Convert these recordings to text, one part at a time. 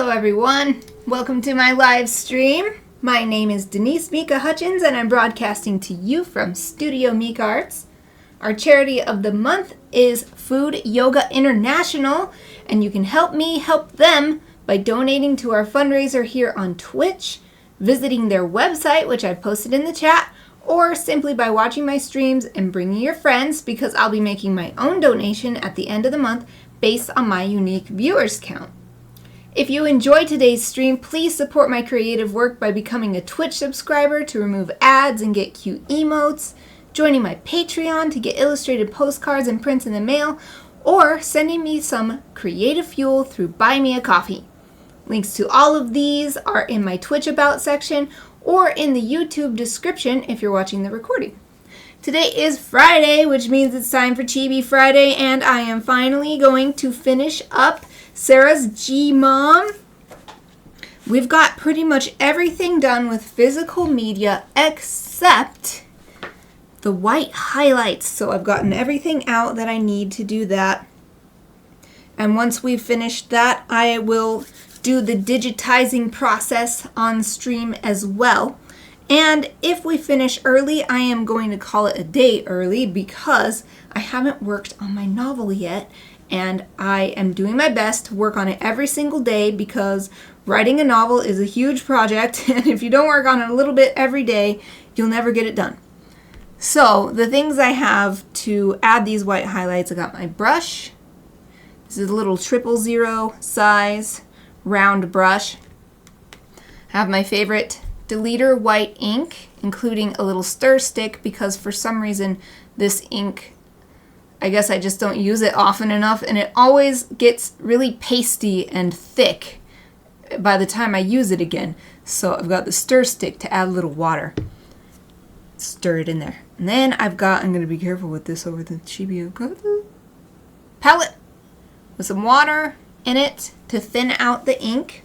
Hello everyone, welcome to my live stream. My name is Denise Hutchins and I'm broadcasting to you from Studio Mikarts. Our charity of the month is Food Yoga International, and you can help me help them by donating to our fundraiser here on Twitch, visiting their website, which I posted in the chat, or simply by watching my streams and bringing your friends, because I'll be making my own donation at the end of the month based on my unique viewers count. If you enjoyed today's stream, please support my creative work by becoming a Twitch subscriber to remove ads and get cute emotes, joining my Patreon to get illustrated postcards and prints in the mail, or sending me some creative fuel through Buy Me a Coffee. Links to all of these are in my Twitch About section or in the YouTube description if you're watching the recording. Today is Friday, which means it's time for Chibi Friday, and I am finally going to finish up Sarah's Gmom. We've got pretty much everything done with physical media except the white highlights. So I've gotten everything out that I need to do that. And once we've finished that, I will do the digitizing process on stream as well. And if we finish early, I am going to call it a day early because I haven't worked on my novel yet. And I am doing my best to work on it every single day because writing a novel is a huge project. And if you don't work on it a little bit every day, you'll never get it done. So the things I have to add these white highlights, I got my brush. This is a little 000 size round brush. I have my favorite Deleter white ink, including a little stir stick because for some reason this ink, I guess I just don't use it often enough, and it always gets really pasty and thick by the time I use it again. So I've got the stir stick to add a little water. Stir it in there. And then I'm going to be careful with this over the Chibi. I've got the palette with some water in it to thin out the ink,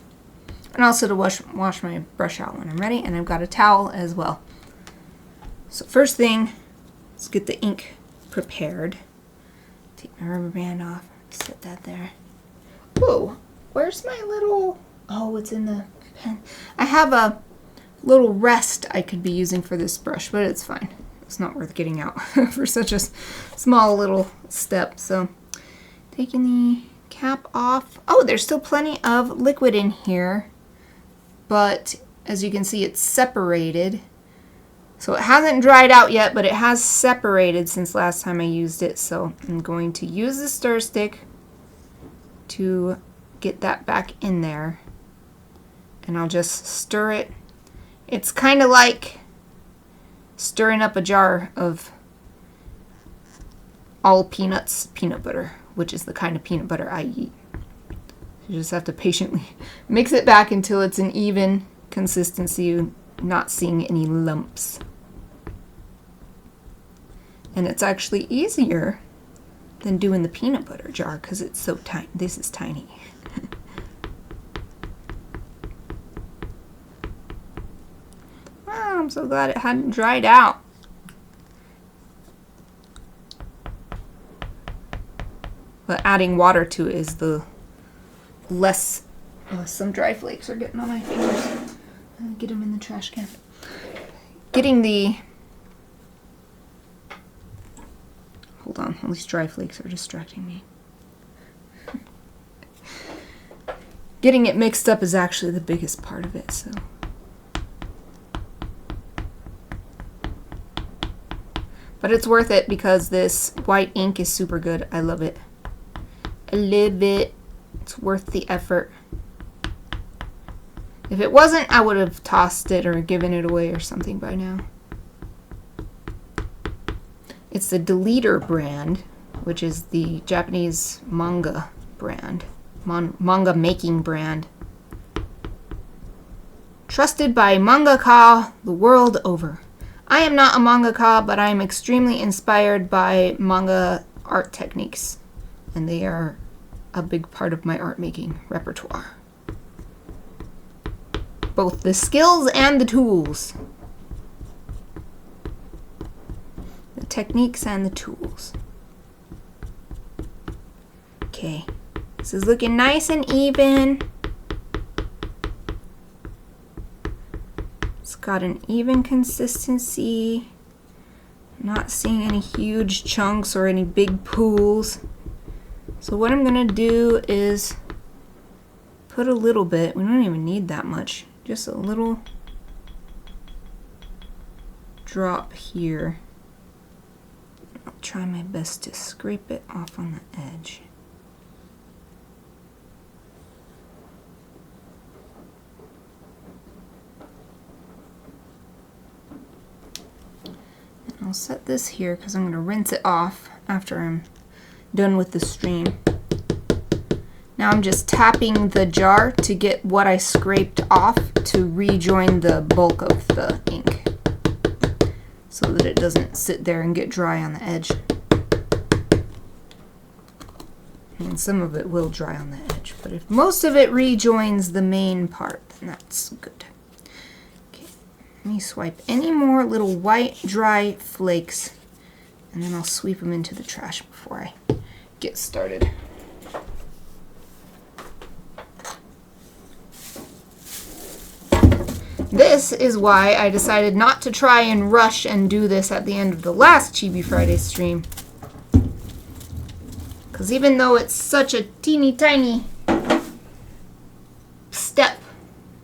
and also to wash my brush out when I'm ready. And I've got a towel as well. So first thing, let's get the ink prepared. Take my rubber band off, set that there. Whoa, where's my little, oh, it's in the pen. I have a little rest I could be using for this brush, but it's fine. It's not worth getting out for such a small little step. So taking the cap off. Oh, there's still plenty of liquid in here, but as you can see, it's separated. So it hasn't dried out yet, but it has separated since last time I used it. So I'm going to use the stir stick to get that back in there. And I'll just stir it. It's kind of like stirring up a jar of all peanuts peanut butter, which is the kind of peanut butter I eat. You just have to patiently mix it back until it's an even consistency, not seeing any lumps. And it's actually easier than doing the peanut butter jar because it's so tiny. This is tiny. Oh, I'm so glad it hadn't dried out. But adding water to it is the less... Oh, some dry flakes are getting on my fingers. Get them in the trash can. Getting the... Hold on, all these dry flakes are distracting me. Getting it mixed up is actually the biggest part of it, so... But it's worth it because this white ink is super good. I love it. I love it. It's worth the effort. If it wasn't, I would have tossed it or given it away or something by now. It's the Deleter brand, which is the Japanese manga brand, manga making brand. Trusted by mangaka the world over. I am not a mangaka, but I am extremely inspired by manga art techniques, and they are a big part of my art making repertoire. Both the skills and the tools. The techniques and the tools. Okay, this is looking nice and even. got an even consistency. Not seeing any huge chunks or any big pools. So what I'm gonna do is put a little bit, we don't even need that much, just a little drop here. I'll try my best to scrape it off on the edge. I'll set this here because I'm going to rinse it off after I'm done with the stream. Now I'm just tapping the jar to get what I scraped off to rejoin the bulk of the ink so that it doesn't sit there and get dry on the edge. And some of it will dry on the edge, but if most of it rejoins the main part, then that's good. Let me swipe any more little white dry flakes and then I'll sweep them into the trash before I get started. This is why I decided not to try and rush and do this at the end of the last Chibi Friday stream. Because even though it's such a teeny tiny step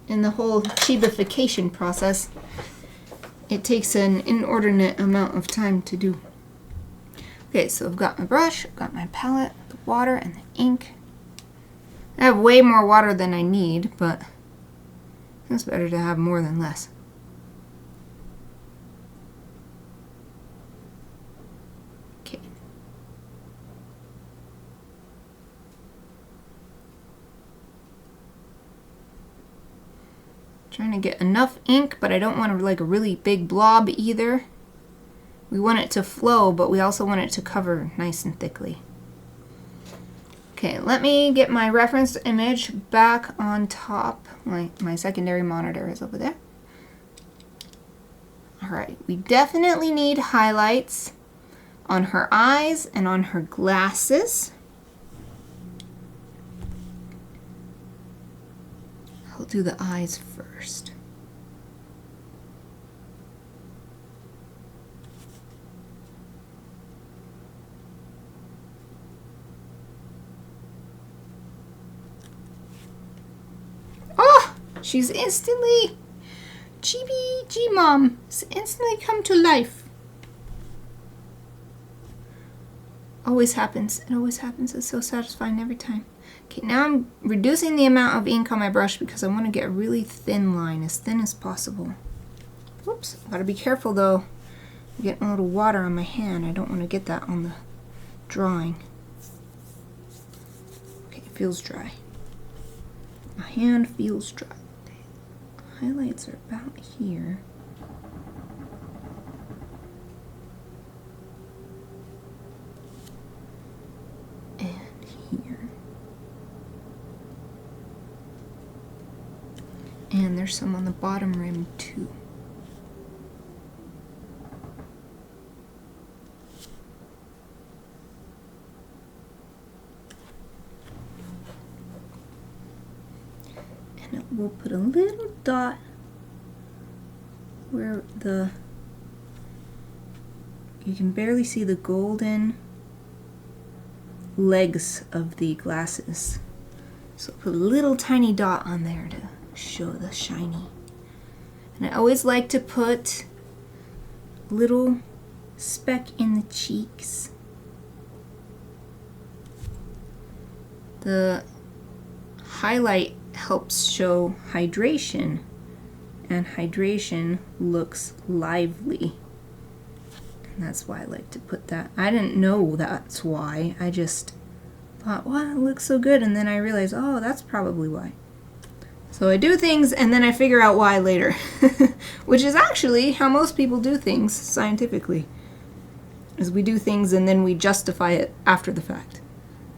in the whole chibification process, it takes an inordinate amount of time to do. Okay, so I've got my brush, I've got my palette, the water, and the ink. I have way more water than I need, but it's better to have more than less. Okay. Trying to get enough ink, but I don't want like a really big blob either. We want it to flow, but we also want it to cover nice and thickly. Okay, let me get my reference image back on top. My secondary monitor is over there. Alright, we definitely need highlights on her eyes and on her glasses. I'll do the eyes first. Oh, she's instantly Chibi Gmom. Instantly come to life. Always happens. It always happens. It's so satisfying every time. Okay, now I'm reducing the amount of ink on my brush because I want to get a really thin line, as thin as possible. Whoops, gotta be careful though. I'm getting a little water on my hand. I don't want to get that on the drawing. Okay, it feels dry. My hand feels dry. Okay. Highlights are about here. And there's some on the bottom rim too. And we'll put a little dot where you can barely see the golden legs of the glasses. So put a little tiny dot on there to show the shiny. And I always like to put a little speck in the cheeks. The highlight helps show hydration, and hydration looks lively. And that's why I like to put that. I didn't know that's why. I just thought, wow, it looks so good. And then I realized, oh, that's probably why. So I do things and then I figure out why later, which is actually how most people do things scientifically, is we do things and then we justify it after the fact.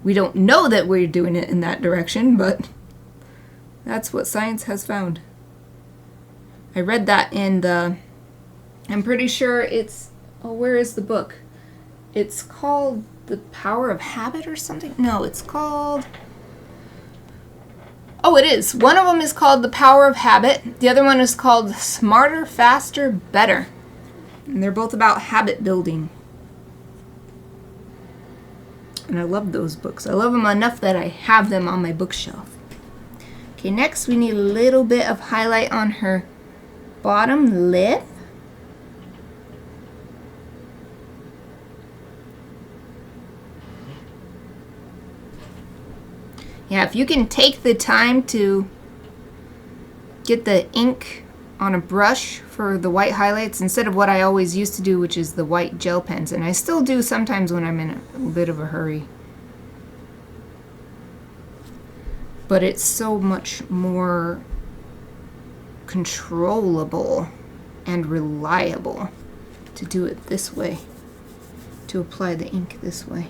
We don't know that we're doing it in that direction, but that's what science has found. I read that in I'm pretty sure it's, oh, where is the book? It's called The Power of Habit or something? No, it's called, Oh, it is. One of them is called The Power of Habit. The other one is called Smarter, Faster, Better. And they're both about habit building. And I love those books. I love them enough that I have them on my bookshelf. Okay, next we need a little bit of highlight on her bottom lip. Yeah, if you can take the time to get the ink on a brush for the white highlights instead of what I always used to do, which is the white gel pens, and I still do sometimes when I'm in a bit of a hurry. But it's so much more controllable and reliable to do it this way, to apply the ink this way.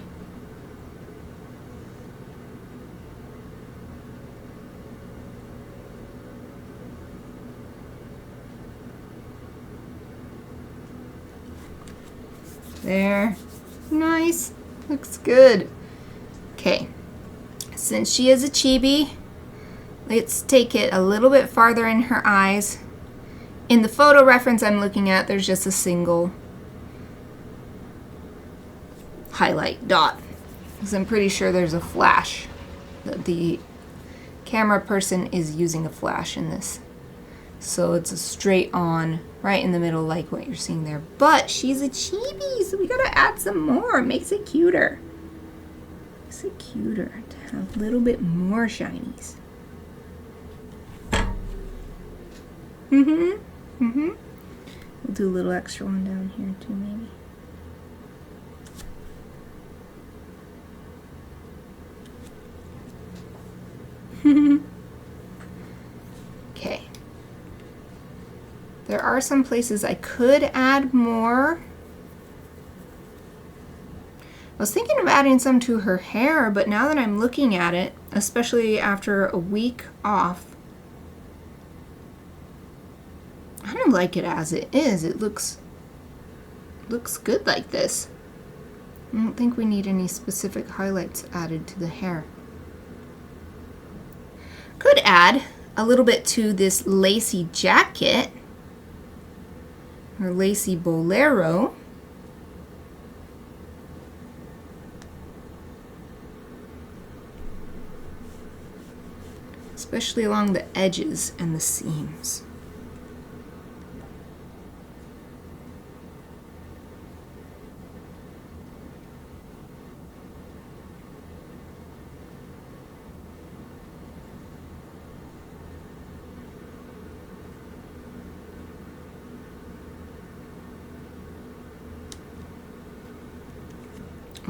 There. Nice. Looks good. Okay. Since she is a chibi, let's take it a little bit farther in her eyes. In the photo reference I'm looking at, there's just a single highlight dot. Because I'm pretty sure there's a flash. The camera person is using a flash in this. So it's a straight on, right in the middle, like what you're seeing there. But she's a chibi, so we gotta add some more. Makes it cuter. Makes it cuter to have a little bit more shinies. We'll do a little extra one down here too, maybe. Okay. There are some places I could add more. I was thinking of adding some to her hair, but now that I'm looking at it, especially after a week off, I don't like it as it is. It looks good like this. I don't think we need any specific highlights added to the hair. Could add a little bit to this lacy jacket, her lacy bolero. Especially along the edges and the seams.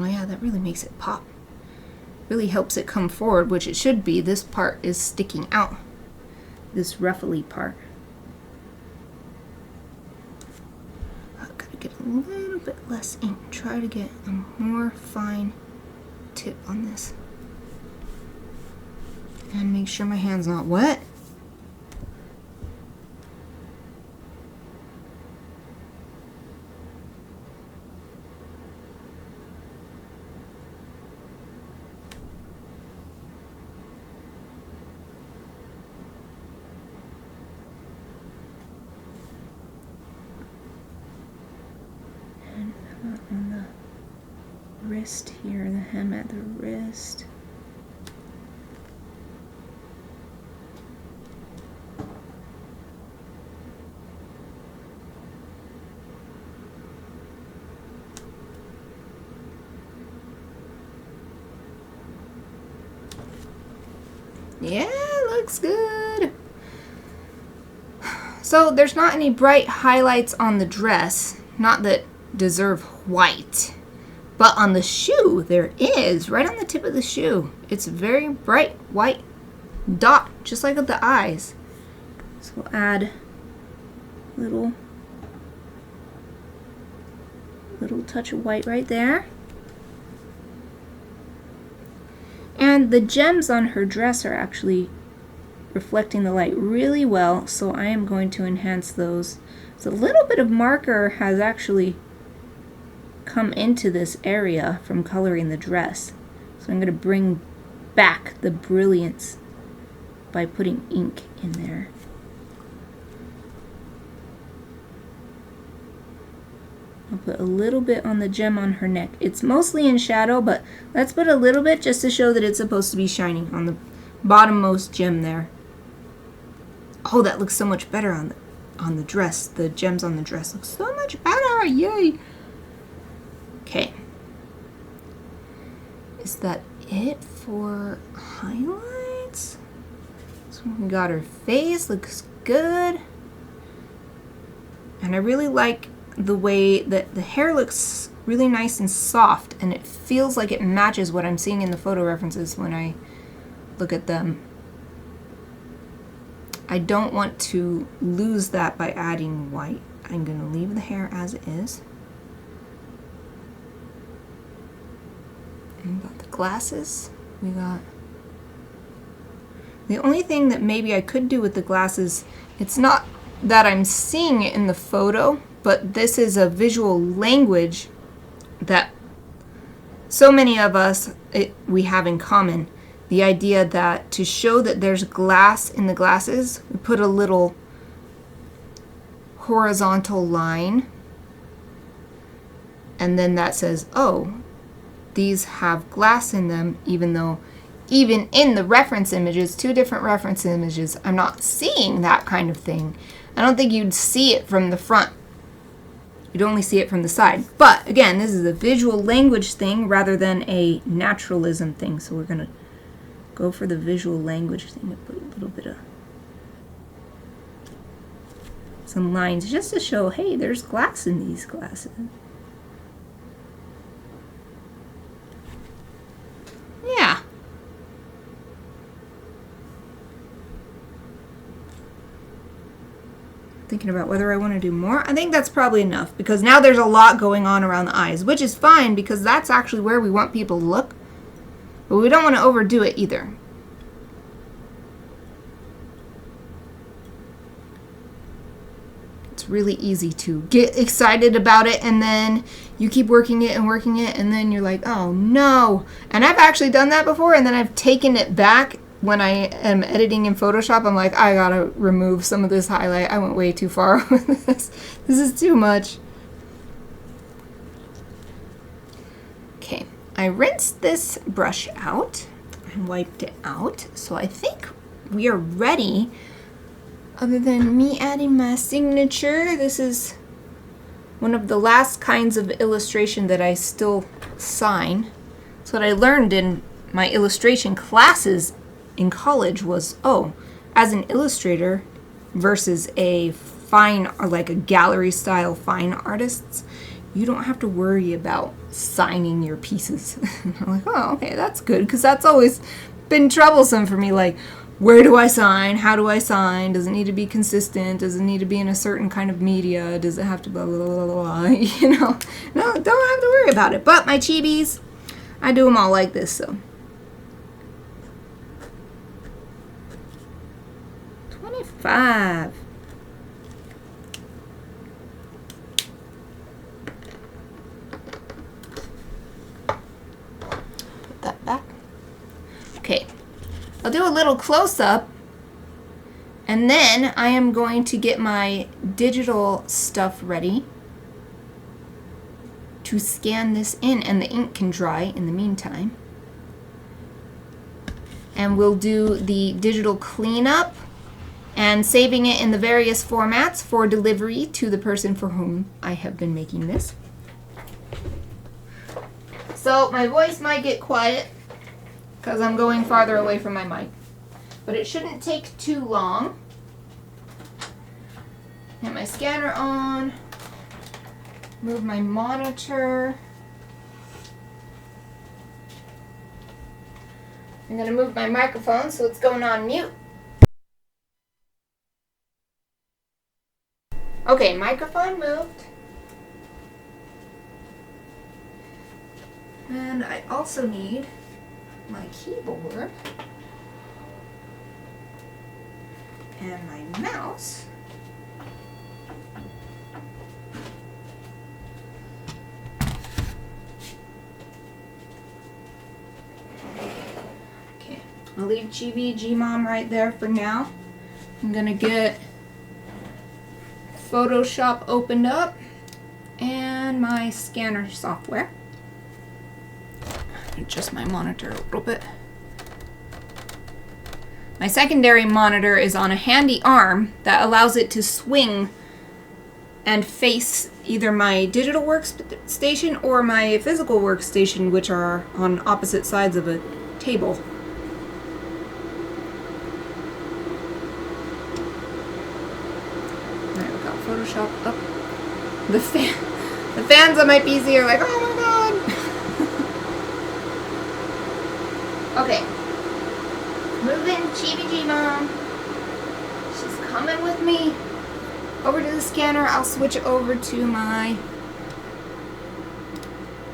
Oh yeah, that really makes it pop. Really helps it come forward, which it should be. This part is sticking out. This ruffly part. I've got to get a little bit less ink. Try to get a more fine tip on this. And make sure my hand's not wet. On the wrist here, the hem at the wrist. Yeah, looks good. So there's not any bright highlights on the dress, not that deserve white, but on the shoe there is, right on the tip of the shoe. It's a very bright white dot, just like with the eyes. So we'll add little touch of white right there. And the gems on her dress are actually reflecting the light really well, so I am going to enhance those. So a little bit of marker has actually come into this area from coloring the dress. So I'm going to bring back the brilliance by putting ink in there. I'll put a little bit on the gem on her neck. It's mostly in shadow, but let's put a little bit just to show that it's supposed to be shining on the bottommost gem there. Oh, that looks so much better on the dress. The gems on the dress look so much better. Yay! Okay. Is that it for highlights? So we got her face, looks good. And I really like the way that the hair looks really nice and soft, and it feels like it matches what I'm seeing in the photo references when I look at them. I don't want to lose that by adding white. I'm going to leave the hair as it is. And about the glasses, we got... The only thing that maybe I could do with the glasses, it's not that I'm seeing it in the photo, but this is a visual language that so many of us, we have in common. The idea that to show that there's glass in the glasses, we put a little horizontal line, and then that says, oh, these have glass in them, even though even in the reference images, 2 different reference images, I'm not seeing that kind of thing. I don't think you'd see it from the front. You'd only see it from the side. But again, this is a visual language thing rather than a naturalism thing. So we're going to go for the visual language thing and put a little bit of some lines just to show, hey, there's glass in these glasses. Yeah. Thinking about whether I want to do more. I think that's probably enough because now there's a lot going on around the eyes, which is fine because that's actually where we want people to look. But we don't want to overdo it either. It's really easy to get excited about it and then you keep working it and then you're like, oh no. And I've actually done that before and then I've taken it back when I am editing in Photoshop. I'm like, I gotta remove some of this highlight. I went way too far with this. This is too much. Okay. I rinsed this brush out and wiped it out, so I think we are ready. Other than me adding my signature, this is one of the last kinds of illustration that I still sign. So what I learned in my illustration classes in college was, oh, as an illustrator versus a fine or like a gallery style fine artists, you don't have to worry about signing your pieces. I'm like, oh, okay, that's good, because that's always been troublesome for me. Like, where do I sign? How do I sign? Does it need to be consistent? Does it need to be in a certain kind of media? Does it have to blah, blah, blah, blah, blah? You know? No, don't have to worry about it. But my chibis, I do them all like this, so. 25. Put that back. Okay. I'll do a little close-up, and then I am going to get my digital stuff ready to scan this in, and the ink can dry in the meantime. And we'll do the digital cleanup and saving it in the various formats for delivery to the person for whom I have been making this. So my voice might get quiet because I'm going farther away from my mic, but it shouldn't take too long. Get my scanner on, move my monitor. I'm going to move my microphone so it's going on mute. Okay, microphone moved. And I also need my keyboard and my mouse. Okay, I'll leave Chibi Gmom right there for now. I'm gonna get Photoshop opened up and my scanner software. Adjust my monitor a little bit. My secondary monitor is on a handy arm that allows it to swing and face either my digital workstation or my physical workstation, which are on opposite sides of a table. Alright, we got Photoshop up. The fans on my PC are like, oh my god! Okay. Moving Chibi Gmom. She's coming with me over to the scanner. I'll switch over to my,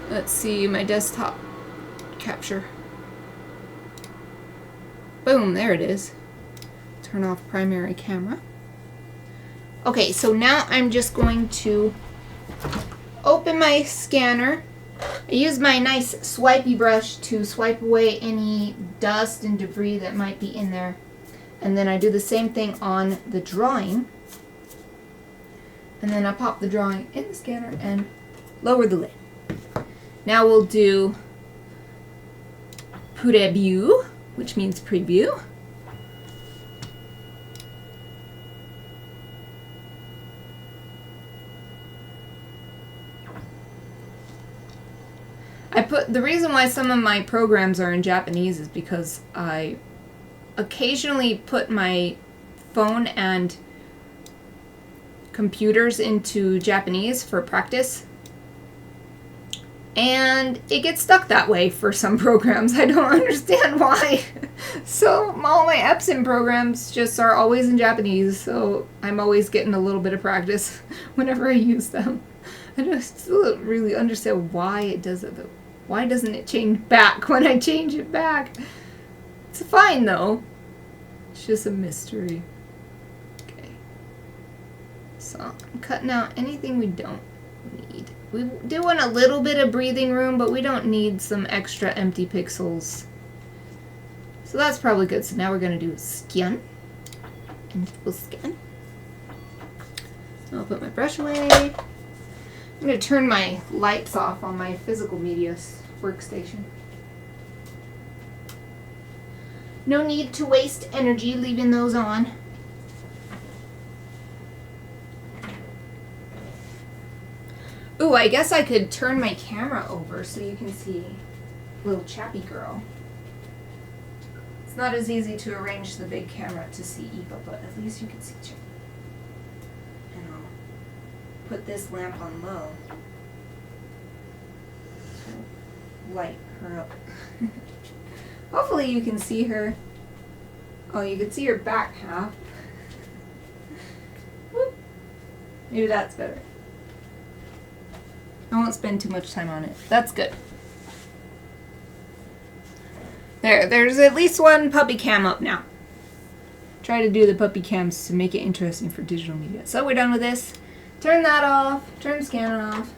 let's see, my desktop capture. Boom, there it is. Turn off primary camera. Okay, so now I'm just going to open my scanner. I use my nice swipey brush to swipe away any dust and debris that might be in there. And then I do the same thing on the drawing. And then I pop the drawing in the scanner and lower the lid. Now we'll do preview, which means preview. The reason why some of my programs are in Japanese is because I occasionally put my phone and computers into Japanese for practice. And it gets stuck that way for some programs. I don't understand why. So all my Epson programs just are always in Japanese, so I'm always getting a little bit of practice whenever I use them. I just still don't really understand why it does it though. Why doesn't it change back when I change it back? It's fine though. It's just a mystery. Okay. So I'm cutting out anything we don't need. We do want a little bit of breathing room, but we don't need some extra empty pixels. So that's probably good. So now we're going to do a scan. And we'll scan. I'll put my brush away. I'm going to turn my lights off on my physical media workstation. No need to waste energy leaving those on. Ooh, I guess I could turn my camera over so you can see little Chappie girl. It's not as easy to arrange the big camera to see Eva, but at least you can see Chappie. And I'll put this lamp on low to light her up. Hopefully you can see her. Oh, you can see her back half. Whoop. Maybe that's better. I won't spend too much time on it. That's good. There's at least one puppy cam up now. Try to do the puppy cams to make it interesting for digital media. So we're done with this. Turn that off. Turn the scanner off.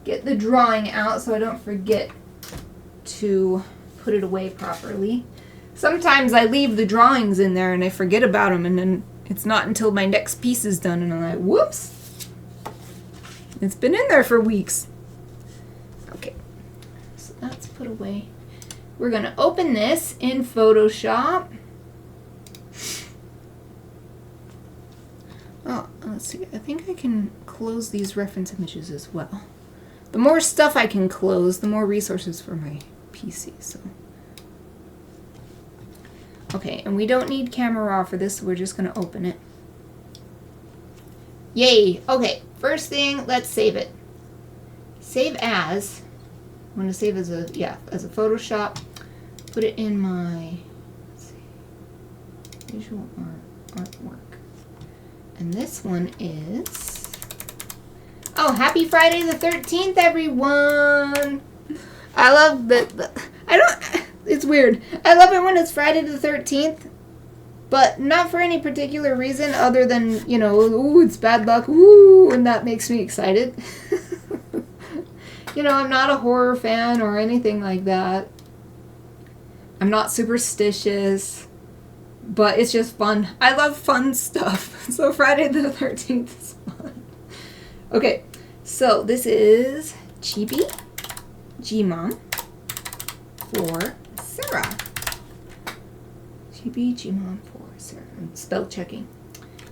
Get the drawing out so I don't forget to put it away properly. Sometimes I leave the drawings in there and I forget about them, and then it's not until my next piece is done and I'm like, whoops. It's been in there for weeks. Okay, so that's put away. We're going to open this in Photoshop. Oh, let's see. I think I can close these reference images as well. The more stuff I can close, the more resources for my PC. So, okay, and we don't need camera raw for this, so we're just going to open it. Yay! Okay, first thing, let's save it. Save as. I'm going to save as a Photoshop. Put it in my, let's see, visual artwork. And this one is, oh, happy Friday the 13th, everyone! I love it's weird. I love it when it's Friday the 13th. But not for any particular reason other than, you know, ooh, it's bad luck, ooh, and that makes me excited. You know, I'm not a horror fan or anything like that. I'm not superstitious, but it's just fun. I love fun stuff. So Friday the 13th is fun. Okay, so this is Chibi Gmom for Sarah. Chibi Gmom for Sarah. I'm spell checking.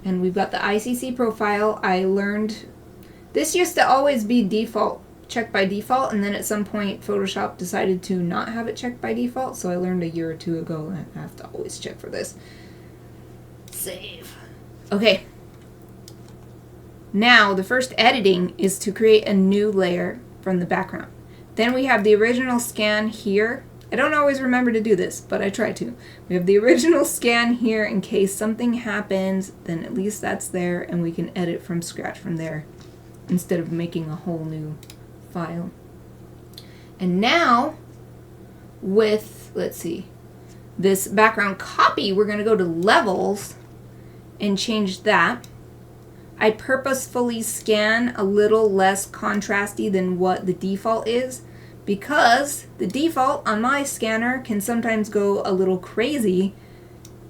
And we've got the ICC profile. I learned this used to always be default, checked by default, and then at some point Photoshop decided to not have it checked by default, so I learned a year or two ago that I have to always check for this. Save. Okay. Now the first editing is to create a new layer from the background. Then we have the original scan here. I don't always remember to do this, but I try to. We have the original scan here in case something happens, then at least that's there and we can edit from scratch from there instead of making a whole new file. And now with, let's see, this background copy, we're going to go to levels and change that. I purposefully scan a little less contrasty than what the default is, because the default on my scanner can sometimes go a little crazy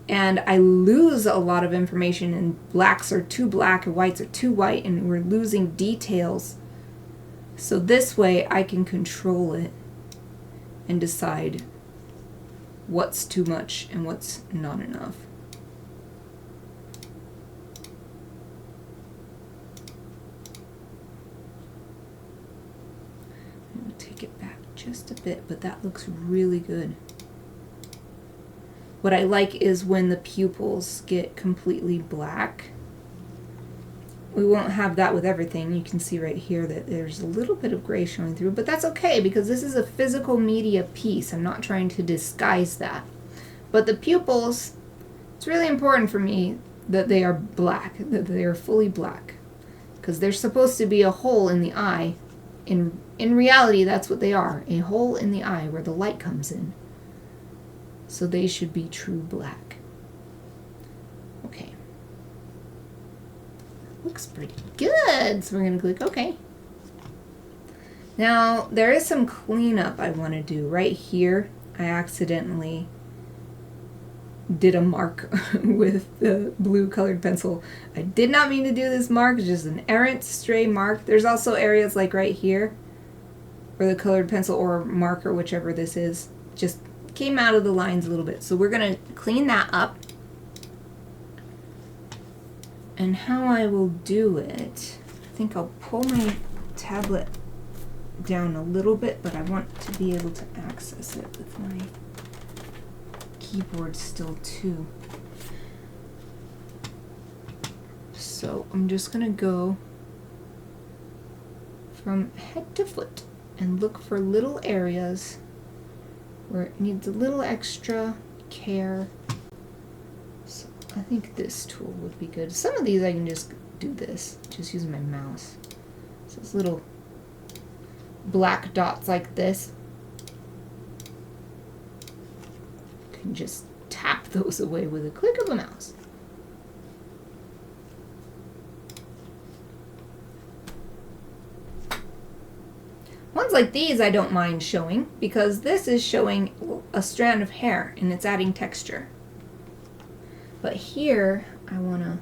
and I lose a lot of information, and blacks are too black and whites are too white, and we're losing details. So this way I can control it and decide what's too much and what's not enough. Take it back just a bit, but that looks really good. What I like is when the pupils get completely black. We won't have that with everything. You can see right here that there's a little bit of gray showing through, but that's okay because this is a physical media piece. I'm not trying to disguise that. But the pupils, it's really important for me that they are black, that they are fully black, because they're supposed to be a hole in the eye. In reality, that's what they are, a hole in the eye where the light comes in. So they should be true black. Okay. Looks pretty good. So we're going to click OK. Now, there is some cleanup I want to do. Right here, I accidentally did a mark with the blue colored pencil. I did not mean to do this mark. It's just an errant stray mark. There's also areas like right here where the colored pencil or marker, whichever this is, just came out of the lines a little bit. So we're going to clean that up. And how I will do it, I think I'll pull my tablet down a little bit, but I want to be able to access it with my keyboard still too. So I'm just going to go from head to foot and look for little areas where it needs a little extra care. So I think this tool would be good. Some of these I can just do this, just using my mouse. So it's little black dots like this. You can just tap those away with a click of a mouse. Ones like these I don't mind showing because this is showing a strand of hair and it's adding texture. But here I want to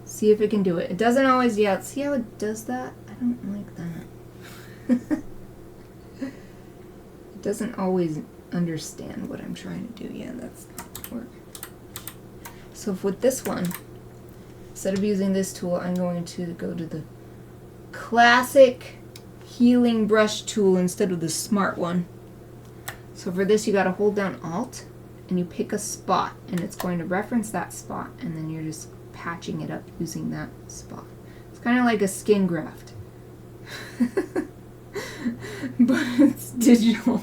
see if it can do it. It doesn't always, yeah, see how it does that? I don't like that. It doesn't always understand what I'm trying to do. Yeah, that's not going to work. So with this one, instead of using this tool, I'm going to go to the classic healing brush tool instead of the smart one. So for this, you got to hold down Alt and you pick a spot, and it's going to reference that spot, and then you're just patching it up using that spot. It's kind of like a skin graft, but it's digital.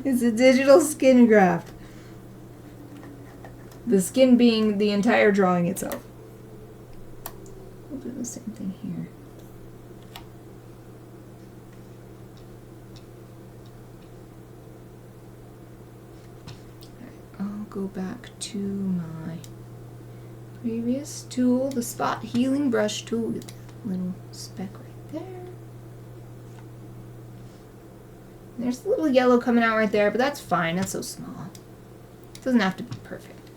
It's a digital skin graft. The skin being the entire drawing itself. We'll do the same thing here. I'll go back to my previous tool, the spot healing brush tool with a little speck right there. There's a little yellow coming out right there, but that's fine. That's so small. It doesn't have to be perfect.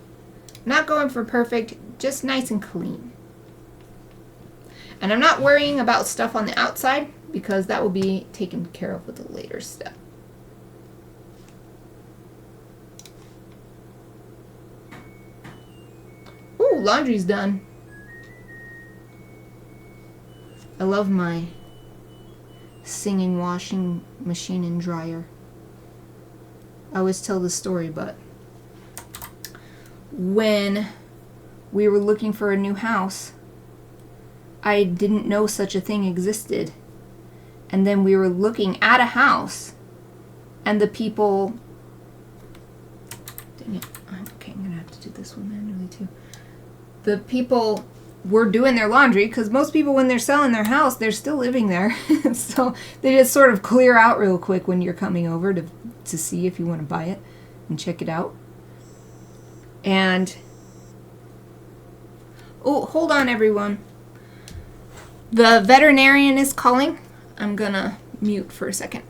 Not going for perfect, just nice and clean. And I'm not worrying about stuff on the outside because that will be taken care of with a later step. Ooh, laundry's done. I love my singing washing machine and dryer. I always tell this story, but when we were looking for a new house, I didn't know such a thing existed. And then we were looking at a house, and the people... Dang it. Okay, I'm going to have to do this one manually too. The people were doing their laundry, because most people, when they're selling their house, they're still living there. So they just sort of clear out real quick when you're coming over to see if you want to buy it and check it out. And... oh, hold on, everyone. The veterinarian is calling. I'm gonna mute for a second.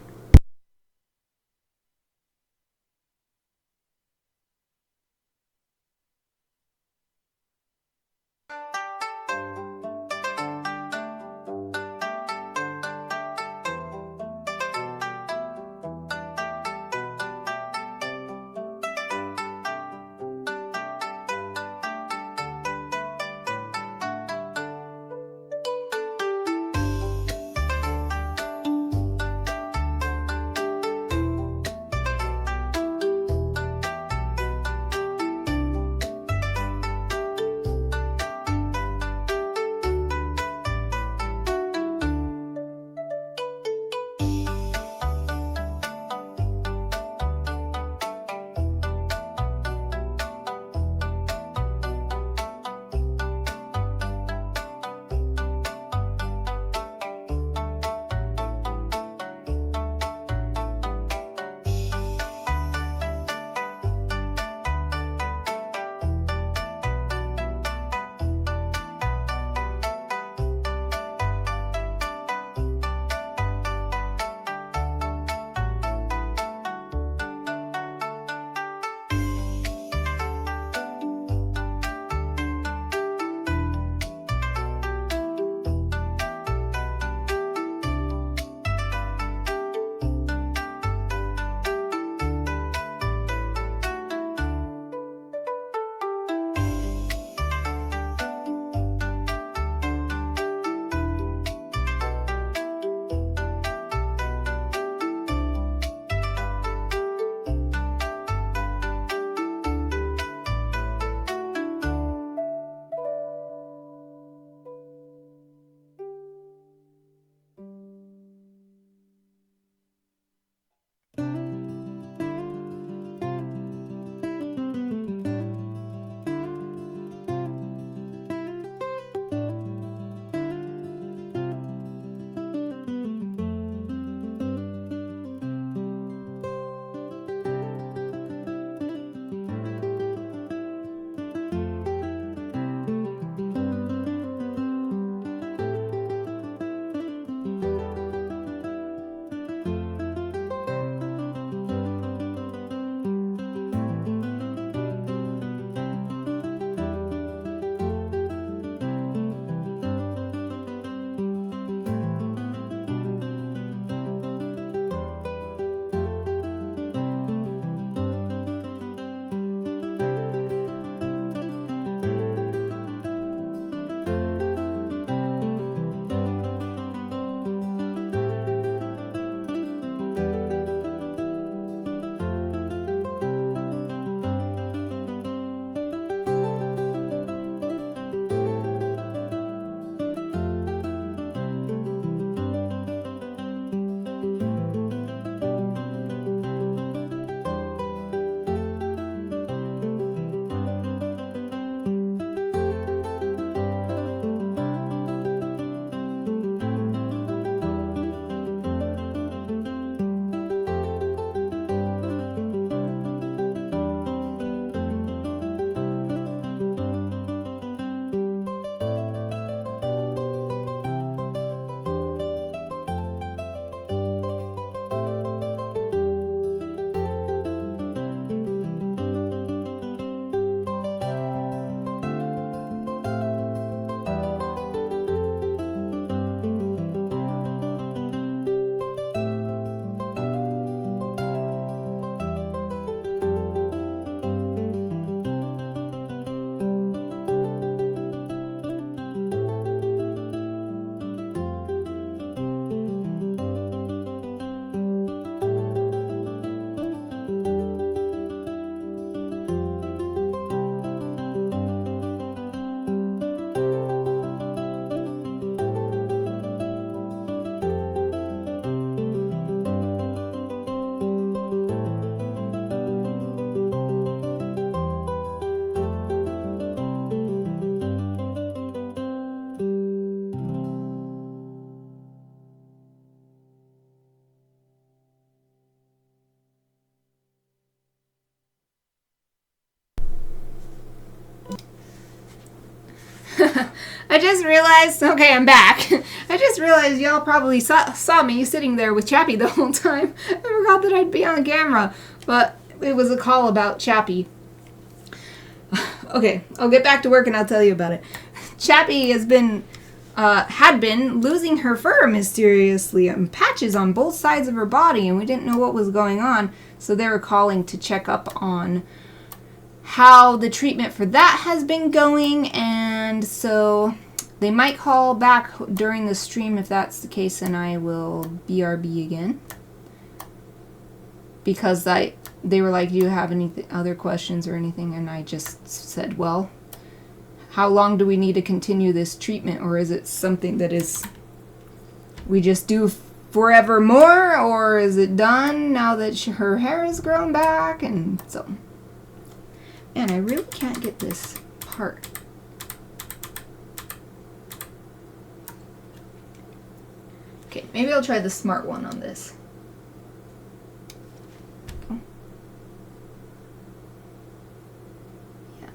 I just realized, okay, I'm back. I just realized y'all probably saw me sitting there with Chappie the whole time. I forgot that I'd be on camera, but it was a call about Chappie. Okay, I'll get back to work and I'll tell you about it. Chappie had been losing her fur mysteriously, and patches on both sides of her body, and we didn't know what was going on, so they were calling to check up on how the treatment for that has been going, and so they might call back during the stream if that's the case, and I will BRB again. Because they were like, do you have any other questions or anything? And I just said, well, how long do we need to continue this treatment? Or is it something that we just do forever more? Or is it done now that her hair has grown back? And so, man, I really can't get this part. Okay, maybe I'll try the smart one on this.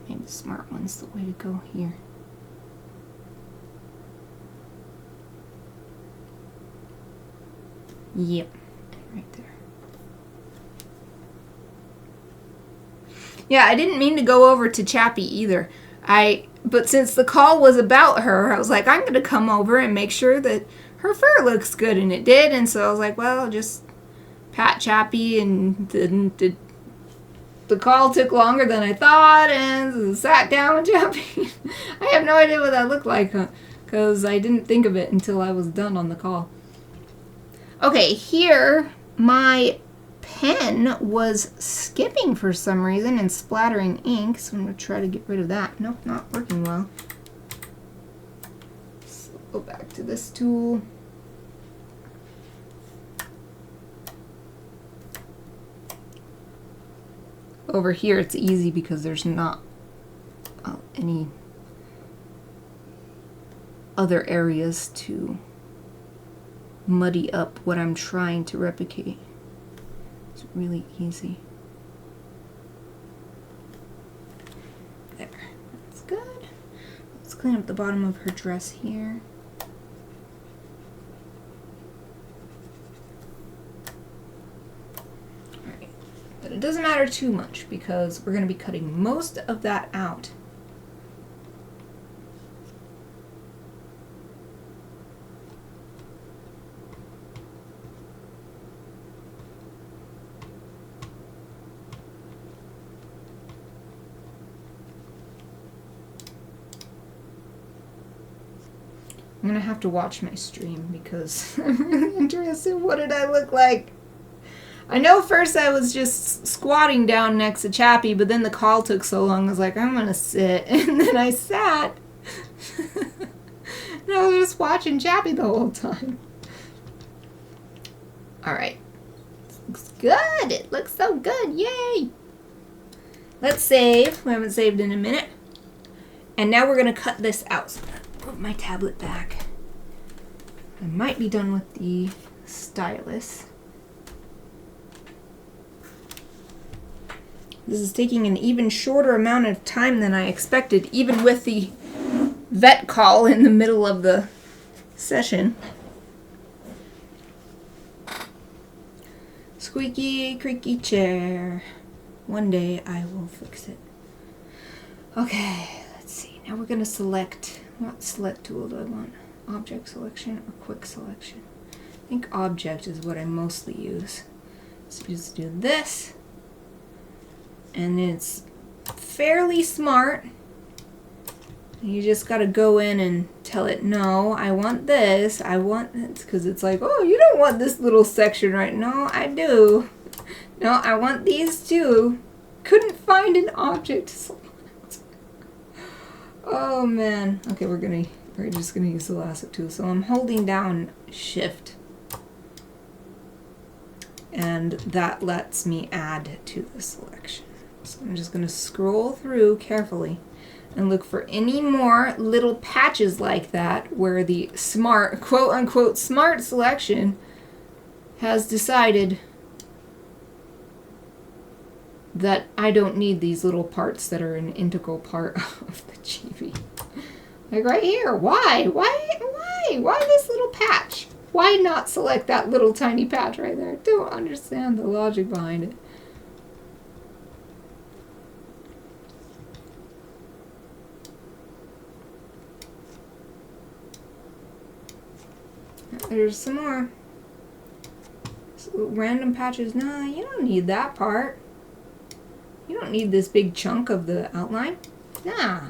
Maybe the smart one's the way to go here. Yep, right there. Yeah, I didn't mean to go over to Chappie either. But since the call was about her, I was like, I'm going to come over and make sure that her fur looks good, and it did. And so I was like, well, I'll just pat Chappie, and the call took longer than I thought, and sat down with Chappie. I have no idea what that looked like, because I didn't think of it until I was done on the call. Okay, here, my pen was skipping for some reason and splattering ink, so I'm going to try to get rid of that. Nope, not working well. So go back to this tool. Over here it's easy because there's not any other areas to muddy up what I'm trying to replicate. It's really easy. There, that's good. Let's clean up the bottom of her dress here. But it doesn't matter too much because we're going to be cutting most of that out. I'm going to have to watch my stream because I'm really interested. What did I look like? I know first I was just squatting down next to Chappie, but then the call took so long, I was like, I'm going to sit. And then I sat. And I was just watching Chappie the whole time. Alright. Looks good. It looks so good. Yay! Let's save. We haven't saved in a minute. And now we're going to cut this out. So I'm going to put my tablet back. I might be done with the stylus. This is taking an even shorter amount of time than I expected, even with the vet call in the middle of the session. Squeaky, creaky chair. One day I will fix it. Okay, let's see. Now we're going to select, what select tool do I want? Object selection or quick selection? I think object is what I mostly use. So just do this. And it's fairly smart. You just got to go in and tell it, no, I want this. I want this. Because it's like, oh, you don't want this little section right. No, I do. No, I want these too. Couldn't find an object to select. Oh, man. Okay, we're just going to use the lasso tool. So I'm holding down Shift. And that lets me add to the selection. So I'm just going to scroll through carefully and look for any more little patches like that where the smart, quote-unquote, smart selection has decided that I don't need these little parts that are an integral part of the Chibi. Like right here. Why? Why this little patch? Why not select that little tiny patch right there? I don't understand the logic behind it. There's some more. Random patches. Nah, you don't need that part. You don't need this big chunk of the outline. Nah.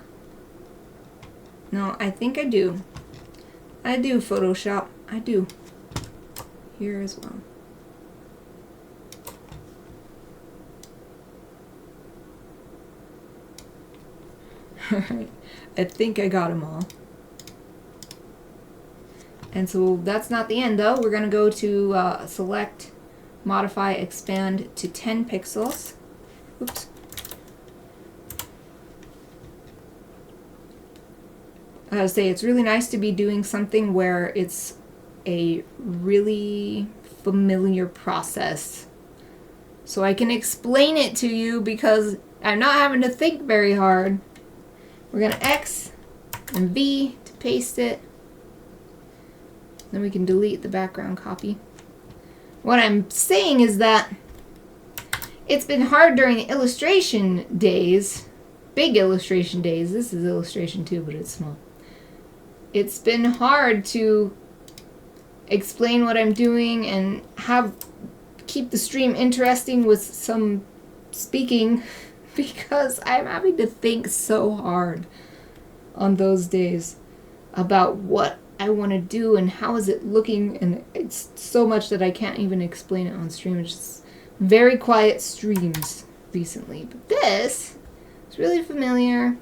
No, I think I do. I do, Photoshop. I do. Here as well. Alright. I think I got them all. And so that's not the end though. We're going to go to select, modify, expand to 10 pixels. Oops. I gotta say, it's really nice to be doing something where it's a really familiar process. So I can explain it to you because I'm not having to think very hard. We're going to X and V to paste it. Then we can delete the background copy. What I'm saying is that it's been hard during the illustration days, big illustration days. This is illustration too, but it's small. It's been hard to explain what I'm doing and keep the stream interesting with some speaking because I'm having to think so hard on those days about what I want to do and how is it looking, and it's so much that I can't even explain it on stream. It's just very quiet streams recently. But this is really familiar.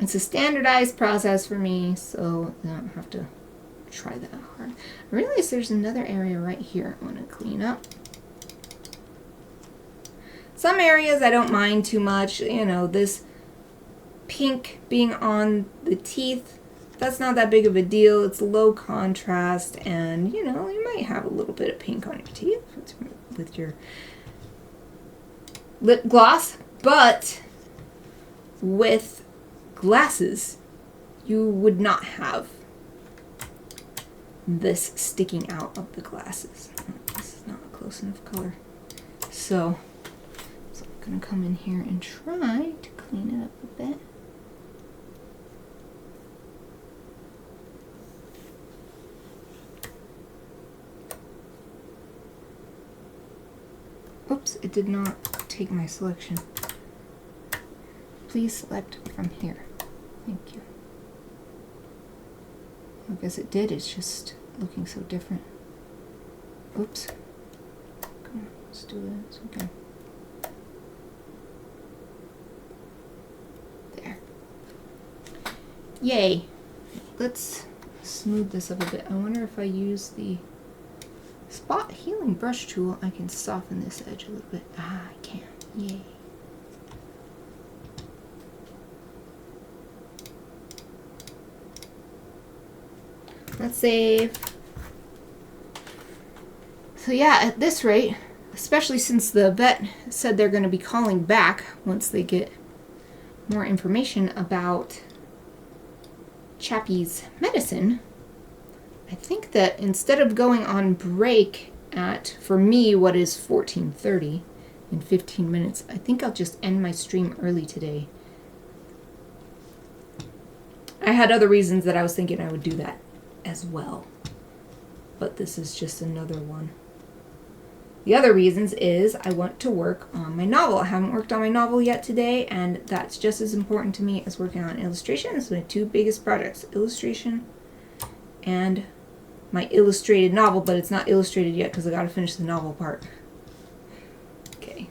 It's a standardized process for me, so I don't have to try that hard. I realize there's another area right here I want to clean up. Some areas I don't mind too much. You know, this pink being on the teeth, that's not that big of a deal. It's low contrast, and you know, you might have a little bit of pink on your teeth with your lip gloss, but with glasses you would not have this sticking out of the glasses. This is not a close enough color. So I'm gonna come in here and try to clean it up a bit. Oops, it did not take my selection. Please select from here. Thank you. I guess it did, it's just looking so different. Oops. Come on, let's do this. Okay. There. Yay. Let's smooth this up a bit. I wonder if I use the spot healing brush tool, I can soften this edge a little bit. Ah, I can. Yay. Let's save. So yeah, at this rate, especially since the vet said they're going to be calling back once they get more information about Chappie's medicine, I think that instead of going on break at, for me, what is 14:30 in 15 minutes, I think I'll just end my stream early today. I had other reasons that I was thinking I would do that as well, but this is just another one. The other reasons is I want to work on my novel. I haven't worked on my novel yet today, and that's just as important to me as working on illustration. It's my two biggest projects, illustration and my illustrated novel, but it's not illustrated yet because I gotta finish the novel part. Okay.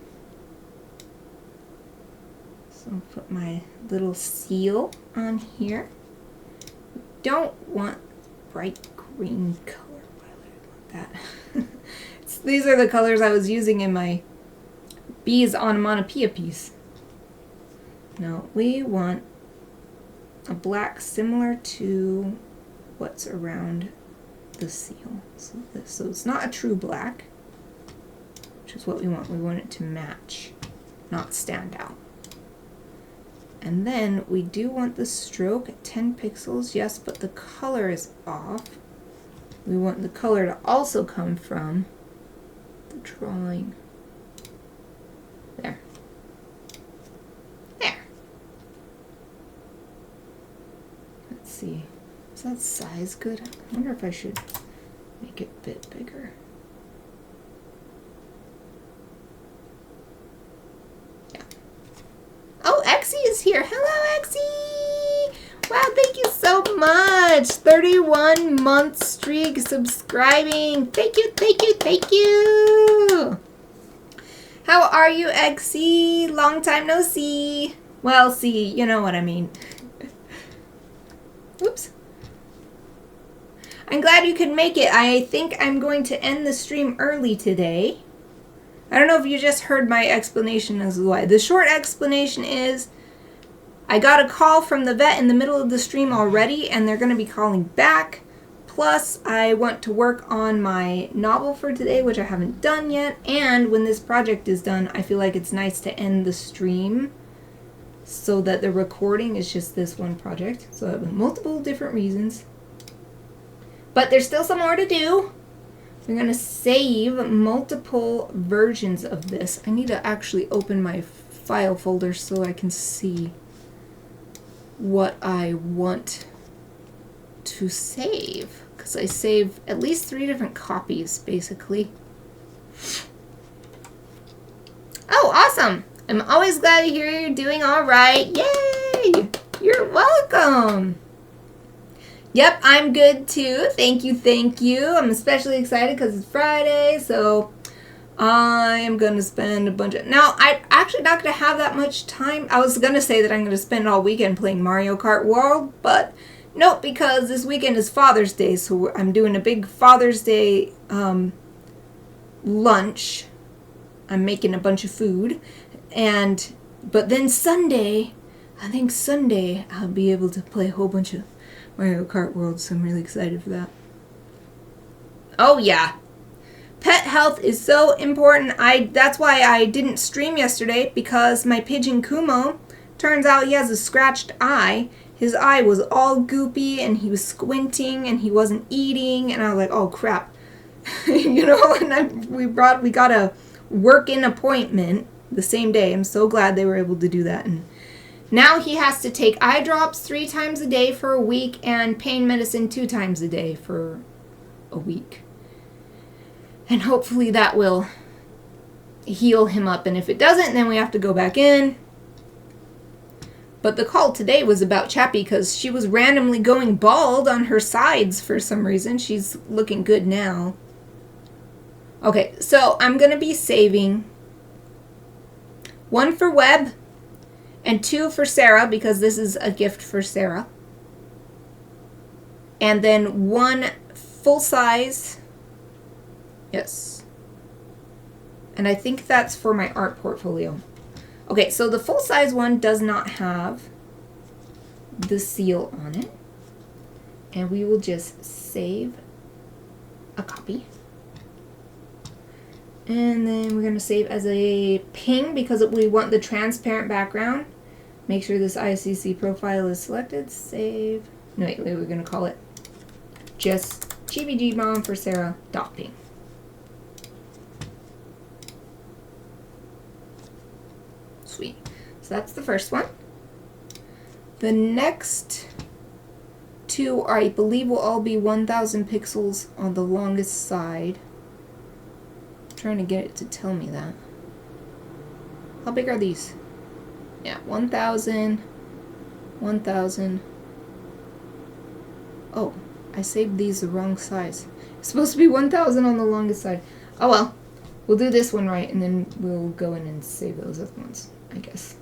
So I'll put my little seal on here. Don't want bright green color. Why would I want that? These are the colors I was using in my Bees Onomatopoeia piece. Now we want a black similar to what's around the seal. So it's not a true black, which is what we want. We want it to match, not stand out. And then we do want the stroke at 10 pixels, yes, but the color is off. We want the color to also come from the drawing. There. There. Let's see. Is that size good? I wonder if I should make it a bit bigger. Yeah. Oh, Exie is here. Hello, Exie! Wow, thank you so much. 31-month streak subscribing. Thank you, thank you, thank you. How are you, Exie? Long time no see. Well, see, you know what I mean. Oops. I'm glad you could make it. I think I'm going to end the stream early today. I don't know if you just heard my explanation as to why. The short explanation is I got a call from the vet in the middle of the stream already, and they're going to be calling back. Plus, I want to work on my novel for today, which I haven't done yet. And when this project is done, I feel like it's nice to end the stream so that the recording is just this one project. So I have multiple different reasons. But there's still some more to do. We're going to save multiple versions of this. I need to actually open my file folder so I can see what I want to save. Because I save at least 3 different copies, basically. Oh, awesome! I'm always glad to hear you're doing all right. Yay! You're welcome! Yep, I'm good too. Thank you, thank you. I'm especially excited because it's Friday, so I am going to spend a bunch of... Now, I'm actually not going to have that much time. I was going to say that I'm going to spend all weekend playing Mario Kart World, but nope, because this weekend is Father's Day, so I'm doing a big Father's Day lunch. I'm making a bunch of food, but then Sunday, I think Sunday, I'll be able to play a whole bunch of Mario Kart World, so I'm really excited for that. Oh yeah, pet health is so important. That's why I didn't stream yesterday, because my pigeon Kumo, turns out he has a scratched eye. His eye was all goopy, and he was squinting, and he wasn't eating, and I was like, oh crap. You know, and we got a work-in appointment the same day. I'm so glad they were able to do that. And now he has to take eye drops 3 times a day for a week and pain medicine 2 times a day for a week. And hopefully that will heal him up. And if it doesn't, then we have to go back in. But the call today was about Chappie because she was randomly going bald on her sides for some reason. She's looking good now. Okay, so I'm going to be saving 1 for Webb and 2 for Sarah, because this is a gift for Sarah. And then 1 full size. Yes. And I think that's for my art portfolio. Okay, so the full size one does not have the seal on it. And we will just save a copy. And then we're going to save as a ping because we want the transparent background. Make sure this ICC profile is selected. Save. No, wait, we're going to call it just Chibi Gmom for Sarah .ping. Sweet. So that's the first one. The next 2, I believe, will all be 1000 pixels on the longest side. Trying to get it to tell me that. How big are these? Yeah, 1000, 1000. Oh, I saved these the wrong size. It's supposed to be 1000 on the longest side. Oh well, we'll do this one right, and then we'll go in and save those other ones, I guess.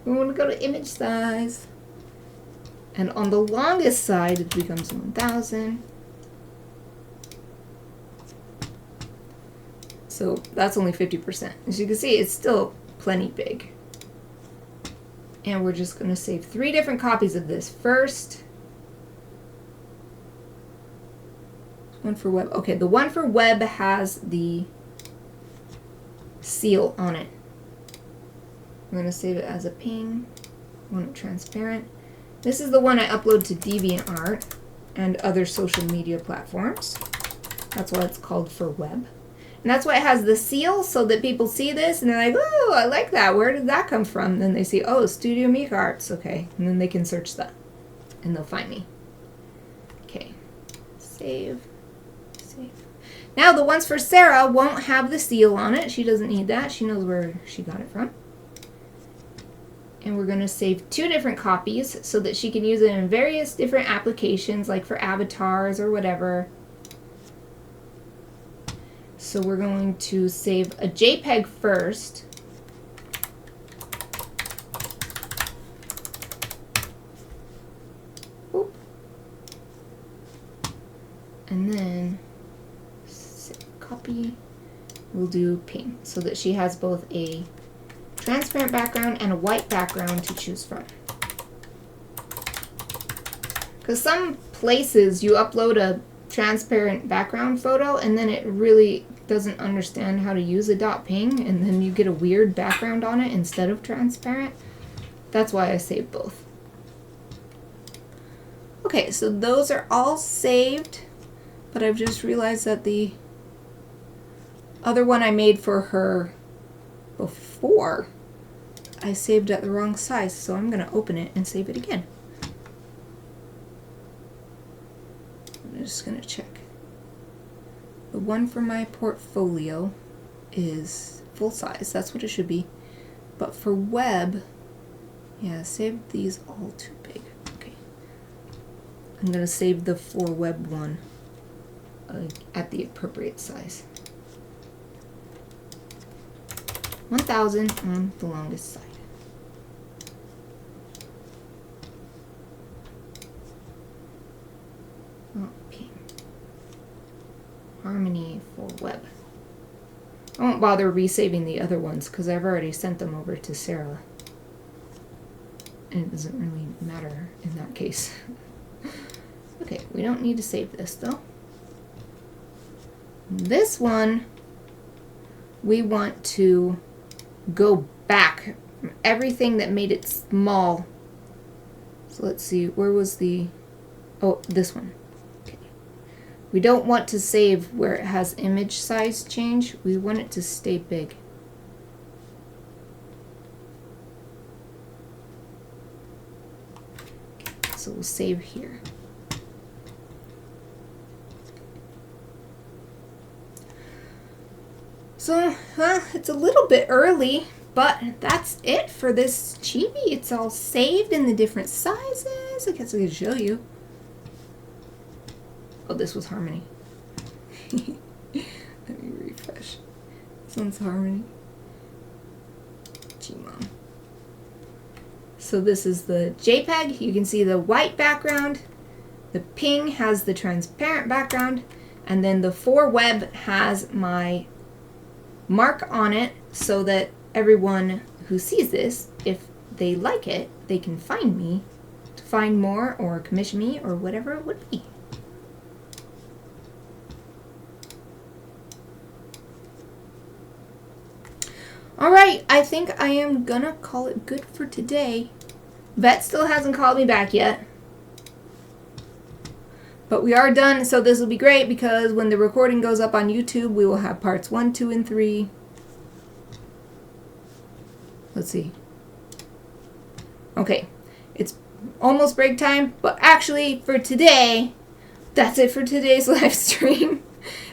We want to go to image size. And on the longest side, it becomes 1000. So that's only 50%. As you can see, it's still plenty big. And we're just going to save 3 different copies of this. First, 1 for Web. Okay, the one for Web has the seal on it. I'm going to save it as a ping. I want it transparent. This is the one I upload to DeviantArt and other social media platforms. That's why it's called for web. And that's why it has the seal, so that people see this and they're like, oh, I like that. Where did that come from? Then they see, oh, Studio Mikarts. Okay. And then they can search that. And they'll find me. Okay. Save. Save. Now the ones for Sarah won't have the seal on it. She doesn't need that. She knows where she got it from. And we're going to save 2 different copies so that she can use it in various different applications, like for avatars or whatever. So we're going to save a JPEG first. Oop. And then copy. We'll do ping so that she has both a transparent background and a white background to choose from. Because some places you upload a transparent background photo and then it really doesn't understand how to use a .ping, and then you get a weird background on it instead of transparent. That's why I saved both. Okay, so those are all saved, but I've just realized that the other one I made for her before, I saved at the wrong size, so I'm going to open it and save it again. I'm just going to check. The one for my portfolio is full size. That's what it should be. But for web, yeah, I saved these all too big. Okay. I'm going to save the for web one at the appropriate size. 1000 on the longest side. Okay. Harmony for web. I won't bother resaving the other ones because I've already sent them over to Sarah. And it doesn't really matter in that case. Okay, we don't need to save this though. This one, we want to go back from everything that made it small. So let's see, where was the, oh, this one. Okay. We don't want to save where it has image size change. We want it to stay big. Okay, so we'll save here. So, well, it's a little bit early, but that's it for this chibi. It's all saved in the different sizes. I guess I can show you. Oh, this was Harmony. Let me refresh. This one's Harmony. Gmom. So this is the JPEG. You can see the white background. The ping has the transparent background. And then the for web has my mark on it so that everyone who sees this, if they like it, they can find me to find more or commission me or whatever it would be. Alright, I think I am gonna call it good for today. Vet still hasn't called me back yet. But we are done, so this will be great because when the recording goes up on YouTube, we will have parts 1, 2, and 3. Let's see. Okay, it's almost break time, but actually for today, that's it for today's live stream.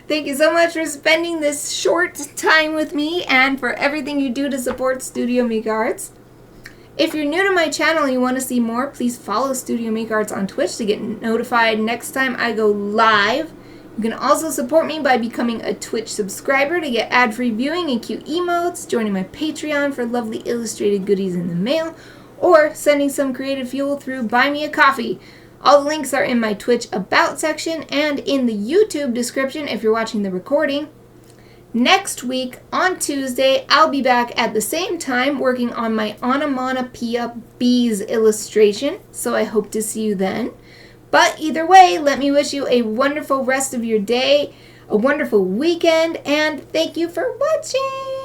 Thank you so much for spending this short time with me and for everything you do to support Studio Mikarts. If you're new to my channel and you want to see more, please follow Studio Mikarts on Twitch to get notified next time I go live. You can also support me by becoming a Twitch subscriber to get ad-free viewing and cute emotes, joining my Patreon for lovely illustrated goodies in the mail, or sending some creative fuel through Buy Me a Coffee. All the links are in my Twitch About section and in the YouTube description if you're watching the recording. Next week, on Tuesday, I'll be back at the same time working on my Onomatopoeia Bees illustration, so I hope to see you then. But either way, let me wish you a wonderful rest of your day, a wonderful weekend, and thank you for watching!